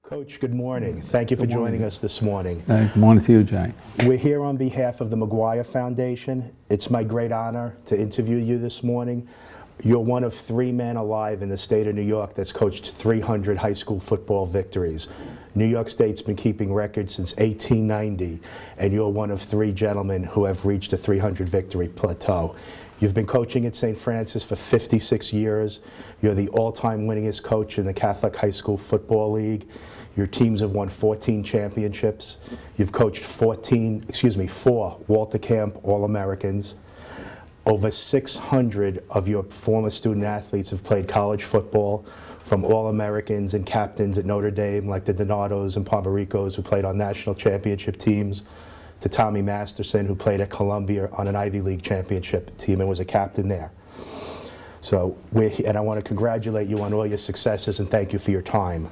Coach, good morning. Thank you for joining us this morning. Good morning to you, Jay. We're here on behalf of the McGuire Foundation. It's my great honor to interview you this morning. You're one of 3 men alive in the state of New York that's coached 300 high school football victories. New York State's been keeping records since 1890, and you're one of 3 gentlemen who have reached a 300 victory plateau. You've been coaching at St. Francis for 56 years. You're the all-time winningest coach in the Catholic High School Football League. Your teams have won 14 championships. You've coached 4 Walter Camp All-Americans. Over 600 of your former student athletes have played college football, from All-Americans and captains at Notre Dame, like the Donatos and Pomericos, who played on national championship teams, to Tommy Masterson, who played at Columbia on an Ivy League championship team and was a captain there. So, and I want to congratulate you on all your successes and thank you for your time.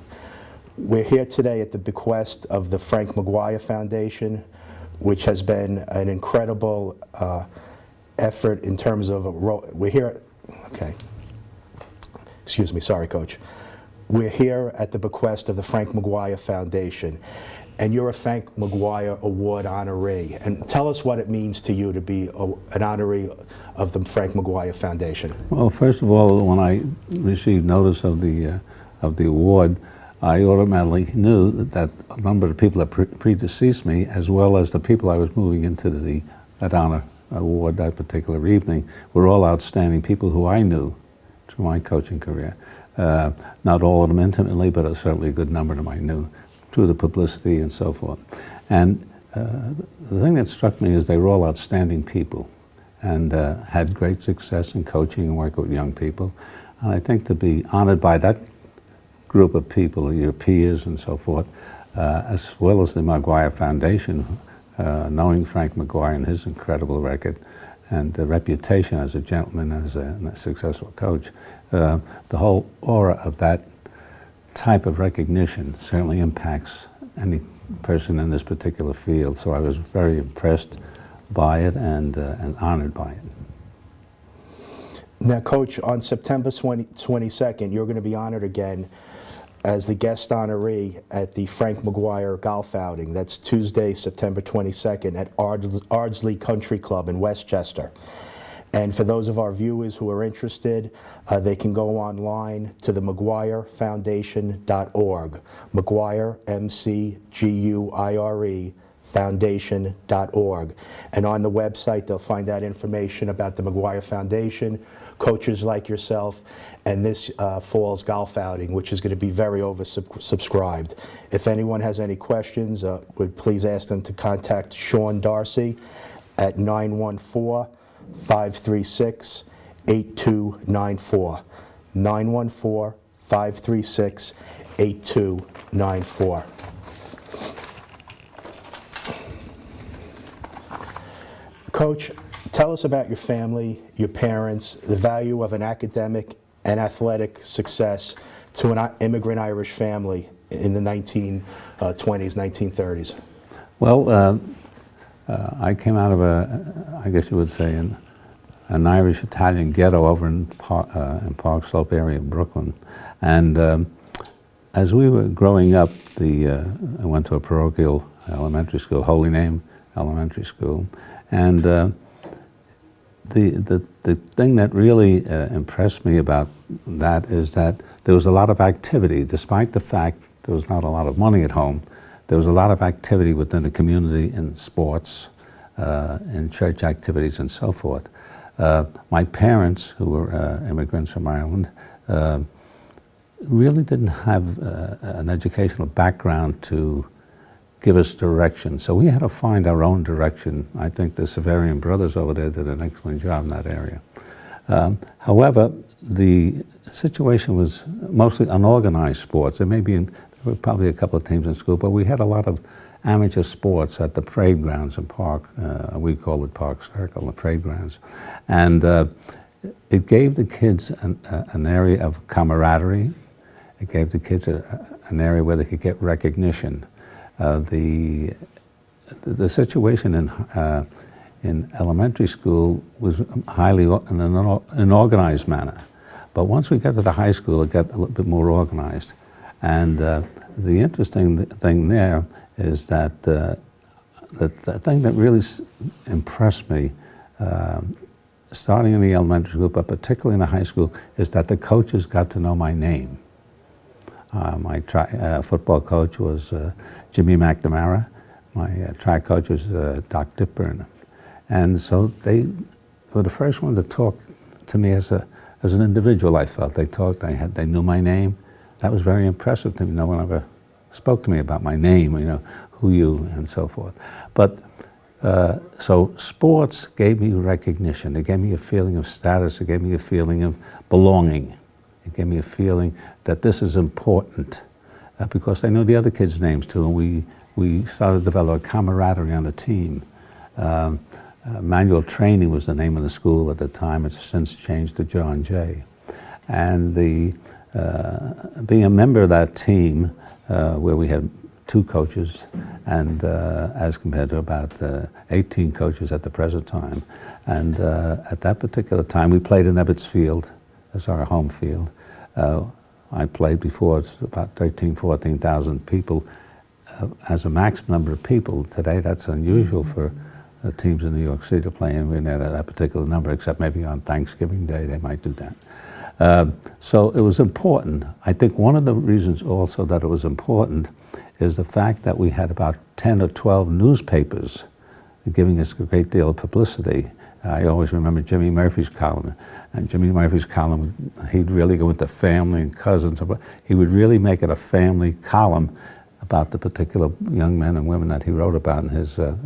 We're here today at the bequest of the Frank McGuire Foundation, which has been an incredible effort in terms of, we're here, okay, excuse me, sorry, Coach. We're here at the bequest of the Frank McGuire Foundation, and you're a Frank McGuire Award honoree. And tell us what it means to you to be an honoree of the Frank McGuire Foundation. Well, first of all, when I received notice of the award, I automatically knew that a number of people that predeceased me, as well as the people I was moving into that honor award that particular evening, were all outstanding people who I knew through my coaching career. Not all of them intimately, but certainly a good number of them I knew through the publicity and so forth. And the thing that struck me is they were all outstanding people and had great success in coaching and working with young people. And I think to be honored by that group of people, your peers and so forth, as well as the McGuire Foundation, knowing Frank McGuire and his incredible record and the reputation as a gentleman, as a successful coach, the whole aura of that type of recognition certainly impacts any person in this particular field. So I was very impressed by it and honored by it. Now, Coach, on September 22nd, you're going to be honored again as the guest honoree at the Frank McGuire Golf Outing. That's Tuesday, September 22nd at Ardsley Country Club in Westchester. And for those of our viewers who are interested, they can go online to the McGuireFoundation.org. McGuire, M-C-G-U-I-R-E, foundation.org. And on the website, they'll find out information about the McGuire Foundation, coaches like yourself, and this fall's golf outing, which is going to be very oversubscribed. If anyone has any questions, would please ask them to contact Sean Darcy at 914-536-8294. 914-536-8294. Coach, tell us about your family, your parents, the value of an academic and athletic success to an immigrant Irish family in the 1920s, 1930s. Well, I came out of I guess you would say, an Irish-Italian ghetto over in Park Slope area of Brooklyn. And as we were growing up, I went to a parochial elementary school, Holy Name Elementary School. And the thing that really impressed me about that is that there was a lot of activity, despite the fact there was not a lot of money at home. There was a lot of activity within the community in sports, in church activities and so forth. My parents, who were immigrants from Ireland, really didn't have an educational background to give us direction. So we had to find our own direction. I think the Severian brothers over there did an excellent job in that area. However, the situation was mostly unorganized sports. There were probably a couple of teams in school, but we had a lot of amateur sports at the parade grounds in Park. We call it Park Circle, the parade grounds. And it gave the kids an area of camaraderie. It gave the kids an area where they could get recognition. The situation in elementary school was highly in an organized manner, but once we got to the high school, it got a little bit more organized, and the interesting thing there is that the thing that really impressed me, starting in the elementary school, but particularly in the high school, is that the coaches got to know my name. My football coach was Jimmy McNamara. My track coach was Doc Dipburn. And so they were the first one to talk to me as an individual, I felt. They knew my name. That was very impressive to me. No one ever spoke to me about my name, who you, and so forth. But so sports gave me recognition. It gave me a feeling of status. It gave me a feeling of belonging. It gave me a feeling that this is important because they knew the other kids' names too, and we started to develop a camaraderie on the team. Manual Training was the name of the school at the time. It's since changed to John Jay. And being a member of that team, where we had 2 coaches, and as compared to about 18 coaches at the present time. And at that particular time, we played in Ebbets Field as our home field. I played before, it's about 14,000 people as a maximum number of people. Today, that's unusual for teams in New York City to play in that particular number, except maybe on Thanksgiving Day they might do that. So it was important. I think one of the reasons also that it was important is the fact that we had about 10 or 12 newspapers giving us a great deal of publicity. I always remember Jimmy Murphy's column. And Jimmy Murphy's column, he'd really go into family and cousins. He would really make it a family column about the particular young men and women that he wrote about in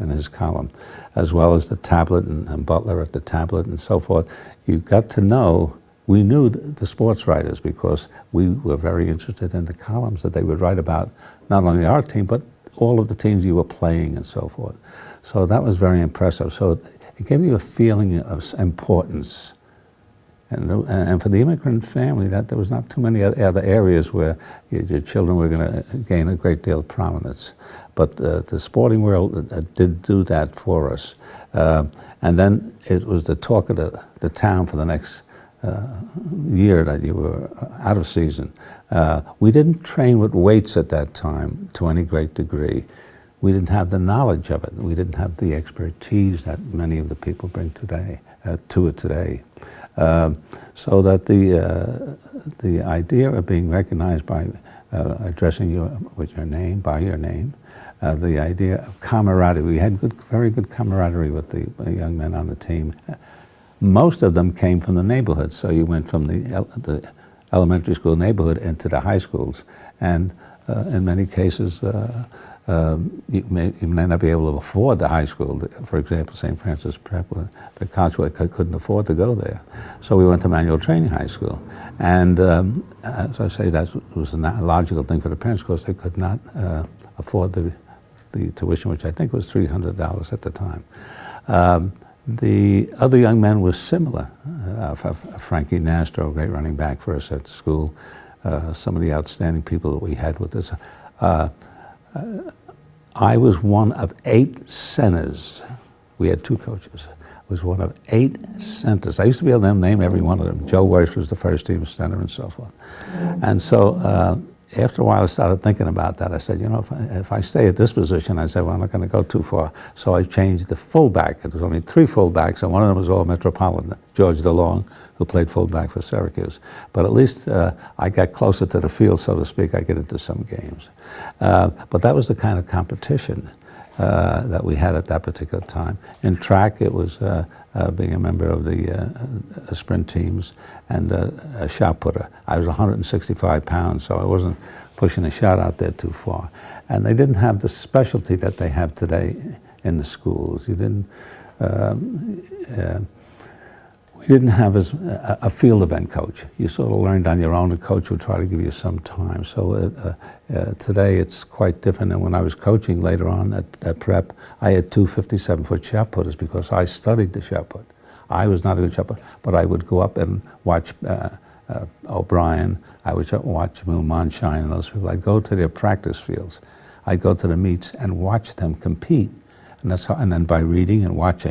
his column, as well as the tablet and Butler at the tablet and so forth. You got to know, we knew the sports writers because we were very interested in the columns that they would write about not only our team, but all of the teams you were playing and so forth. So that was very impressive. So it gave you a feeling of importance. And for the immigrant family, that there was not too many other areas where your children were going to gain a great deal of prominence. But the sporting world did do that for us. And then it was the talk of the town for the next year that you were out of season. We didn't train with weights at that time to any great degree. We didn't have the knowledge of it. We didn't have the expertise that many of the people bring today to it today. So that the idea of being recognized by addressing you with your name, by your name, the idea of camaraderie. We had very good camaraderie with the young men on the team. Most of them came from the neighborhood, so you went from the elementary school neighborhood into the high schools, and in many cases, you may not be able to afford the high school. For example, St. Francis Prep, the college couldn't afford to go there. So we went to Manual Training High School. And as I say, that was a logical thing for the parents because they could not afford the tuition, which I think was $300 at the time. The other young men were similar. Frankie Nastro, a great running back for us at the school. Some of the outstanding people that we had with us. I was one of 8 centers. We had 2 coaches. I was one of 8 centers. I used to be able to name every one of them. Joe Weiss was the first team center and so forth. And so after a while I started thinking about that. I said, if I stay at this position, I said, well, I'm not going to go too far. So I changed the fullback. There was only 3 fullbacks, and one of them was all Metropolitan, George DeLong, who played fullback for Syracuse. But at least I got closer to the field, so to speak. I get into some games. But that was the kind of competition that we had at that particular time. In track, it was being a member of the sprint teams and a shot putter. I was 165 pounds, so I wasn't pushing a shot out there too far. And they didn't have the specialty that they have today in the schools. You didn't. We didn't have a field event coach. You sort of learned on your own. The coach would try to give you some time. So today it's quite different. And when I was coaching later on at Prep, I had 2 57-foot shot putters because I studied the shot put. I was not a good shot putter, but I would go up and watch O'Brien. I would watch Monshine and those people. I'd go to their practice fields. I'd go to the meets and watch them compete. And that's how, and then by reading and watching,